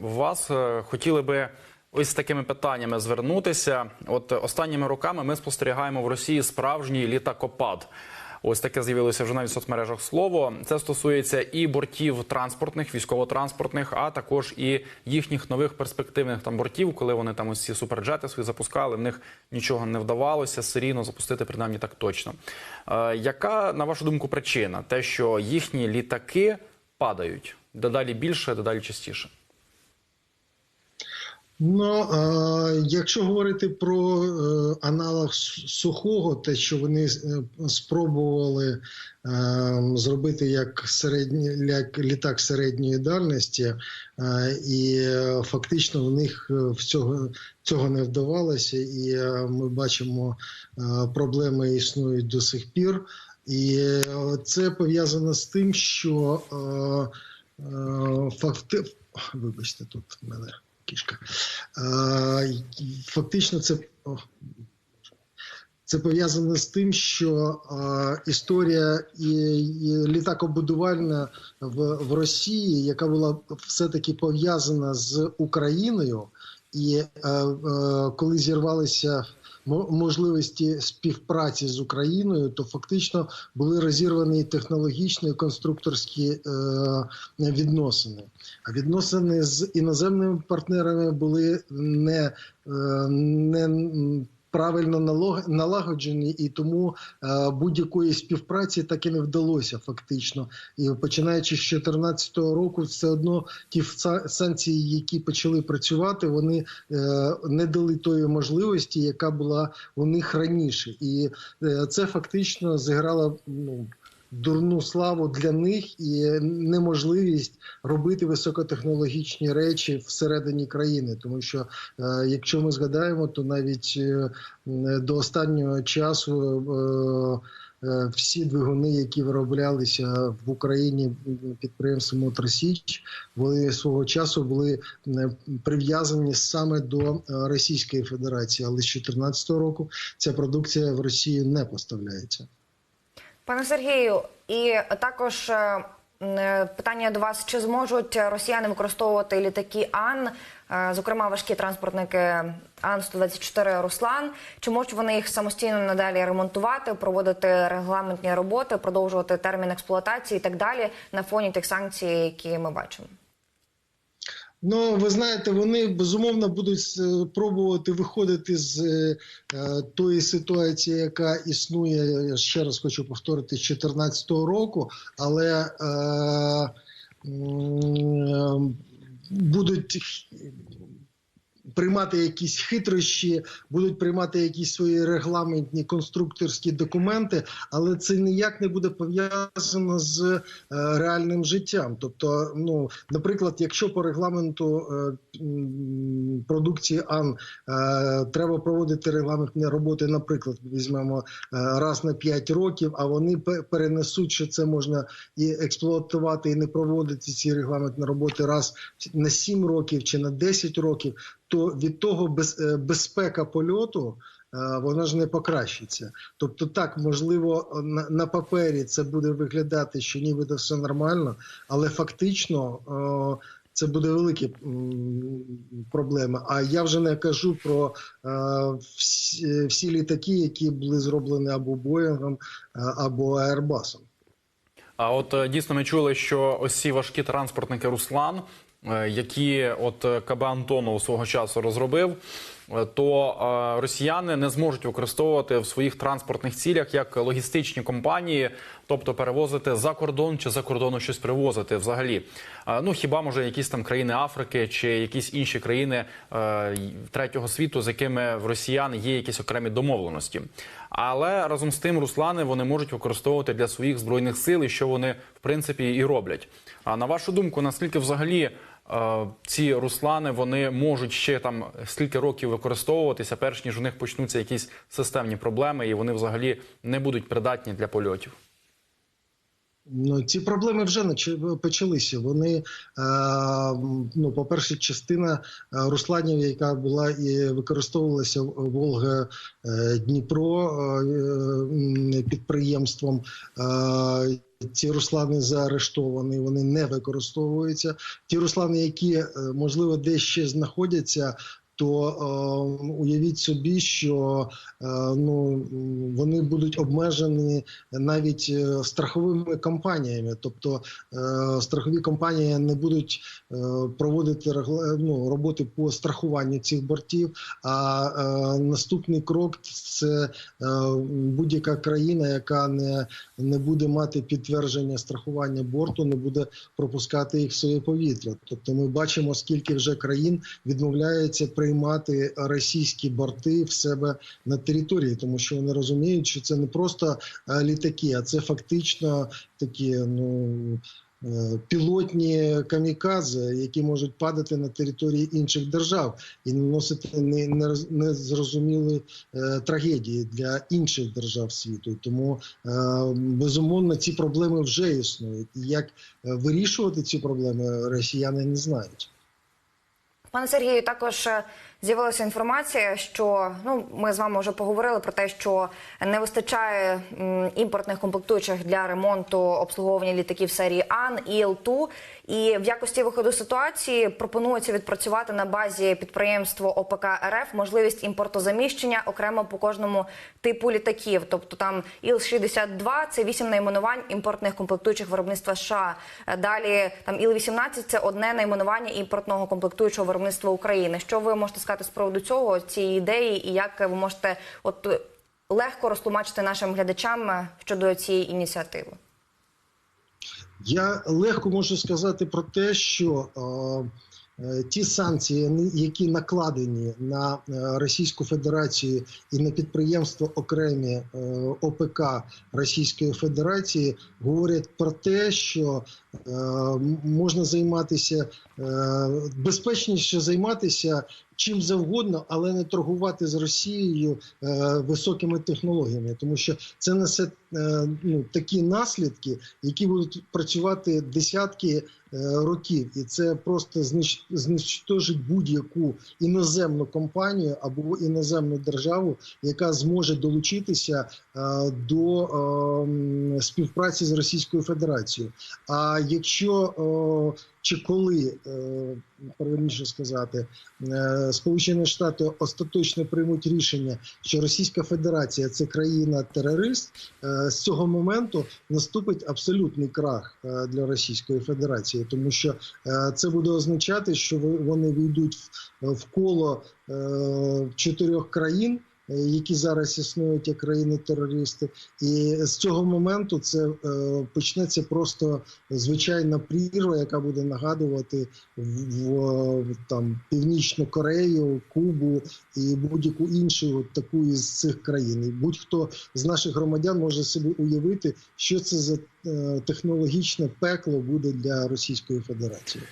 вас хотіли би ось з такими питаннями звернутися. От останніми роками ми спостерігаємо в Росії справжній літакопад. Ось таке з'явилося вже навіть в соцмережах слово. Це стосується і бортів транспортних, військово-транспортних, а також і їхніх нових перспективних там бортів, коли вони там ось ці суперджети свої запускали, в них нічого не вдавалося серійно запустити, принаймні так точно. Яка, на вашу думку, причина? Те, що їхні літаки падають дедалі більше, дедалі частіше? Ну, якщо говорити про аналог сухого, те, що вони спробували зробити як літак середньої дальності, і фактично в них цього не вдавалося, і ми бачимо, проблеми існують до сих пір. І це пов'язано з тим, що вибачте, тут в мене кішка. Фактично це пов'язано з тим, що історія і літакобудувальна в Росії, яка була все-таки пов'язана з Україною, і коли зірвалися можливості співпраці з Україною, то фактично були розірвані технологічні і конструкторські відносини. А відносини з іноземними партнерами були не правильно налагоджені, і тому будь-якої співпраці так і не вдалося фактично. І починаючи з 2014 року, все одно ті санкції, які почали працювати, вони не дали тої можливості, яка була у них раніше. І це фактично зіграло дурну славу для них і неможливість робити високотехнологічні речі всередині країни. Тому що, якщо ми згадаємо, то навіть до останнього часу всі двигуни, які вироблялися в Україні підприємством «Мотор Січ», вони свого часу були прив'язані саме до Російської Федерації. Але з 2014 року ця продукція в Росію не поставляється. Пане Сергію, і також питання до вас. Чи зможуть росіяни використовувати літаки Ан, зокрема важкі транспортники Ан-124 «Руслан»? Чи можуть вони їх самостійно надалі ремонтувати, проводити регламентні роботи, продовжувати термін експлуатації і так далі на фоні тих санкцій, які ми бачимо? Ну, ви знаєте, вони, безумовно, будуть пробувати виходити з тої ситуації, яка існує, я ще раз хочу повторити, з 2014 року, але будуть приймати якісь хитрощі, будуть приймати якісь свої регламентні конструкторські документи, але це ніяк не буде пов'язано з реальним життям. Тобто, наприклад, якщо по регламенту продукції Ан треба проводити регламентні роботи, наприклад, візьмемо раз на 5 років, а вони перенесуть, що це можна і експлуатувати, і не проводити ці регламентні роботи раз на 7 років чи на 10 років, то від того безпека польоту, вона ж не покращиться. Тобто так, можливо, на папері це буде виглядати, що нібито все нормально, але фактично це буде великі проблеми. А я вже не кажу про всі літаки, які були зроблені або Боїнгом, або Airbus. А от дійсно ми чули, що ось ці важкі транспортники «Руслан», які от КБ «Антонов» свого часу розробив, то росіяни не зможуть використовувати в своїх транспортних цілях як логістичні компанії, тобто перевозити за кордон чи за кордону щось привозити взагалі. Ну, хіба, може, якісь там країни Африки чи якісь інші країни третього світу, з якими в росіян є якісь окремі домовленості. Але разом з тим «Руслани» вони можуть використовувати для своїх збройних сил, і що вони, в принципі, і роблять. А на вашу думку, наскільки взагалі ці «Руслани», вони можуть ще там скільки років використовуватися, перш ніж у них почнуться якісь системні проблеми, і вони взагалі не будуть придатні для польотів? Ну, ці проблеми вже почалися. Вони, ну, по-перше, частина русланів, яка була і використовувалася Волга Дніпро підприємством, ці руслани заарештовані, вони не використовуються. Ті руслани, які, можливо, десь ще знаходяться, то уявіть собі, що ну, вони будуть обмежені навіть страховими компаніями. Тобто страхові компанії не будуть проводити роботи по страхуванню цих бортів, а наступний крок – це будь-яка країна, яка не буде мати підтвердження страхування борту, не буде пропускати їх в своє повітря. Тобто ми бачимо, скільки вже країн відмовляється приймати російські борти в себе на території, тому що вони розуміють, що це не просто літаки, а це фактично такі, ну, пілотні камікадзе, які можуть падати на території інших держав і наносити незрозумілі трагедії для інших держав світу. І тому, безумовно, ці проблеми вже існують. І як вирішувати ці проблеми, росіяни не знають. Пане Сергію, також з'явилася інформація, що, ну, ми з вами вже поговорили про те, що не вистачає імпортних комплектуючих для ремонту обслуговування літаків серії Ан і Іл-2. І в якості виходу з ситуації пропонується відпрацювати на базі підприємства ОПК РФ можливість імпортозаміщення окремо по кожному типу літаків. Тобто там Іл-62 – це 8 найменувань імпортних комплектуючих виробництва США. Далі там Іл-18 – це одне найменування імпортного комплектуючого виробництва України. Що ви можете сказати з приводу цього, цієї ідеї, і як ви можете легко розтлумачити нашим глядачам щодо цієї ініціативи? Я легко можу сказати про те, що ті санкції, які накладені на Російську Федерацію і на підприємства окремі ОПК Російської Федерації, говорять про те, що можна займатися, безпечніше займатися чим завгодно, але не торгувати з Росією високими технологіями, тому що це несе такі наслідки, які будуть працювати десятки років, і це просто знищить будь-яку іноземну компанію або іноземну державу, яка зможе долучитися до співпраці з Російською Федерацією. А якщо чи коли, правильніше сказати, Сполучені Штати остаточно приймуть рішення, що Російська Федерація – це країна-терорист, з цього моменту наступить абсолютний крах для Російської Федерації, тому що це буде означати, що вони війдуть в коло 4 країн, які зараз існують як країни-терористи. І з цього моменту це почнеться просто звичайна прірва, яка буде нагадувати там Північну Корею, Кубу і будь-яку іншу таку із цих країн. І будь-хто з наших громадян може собі уявити, що це за технологічне пекло буде для Російської Федерації.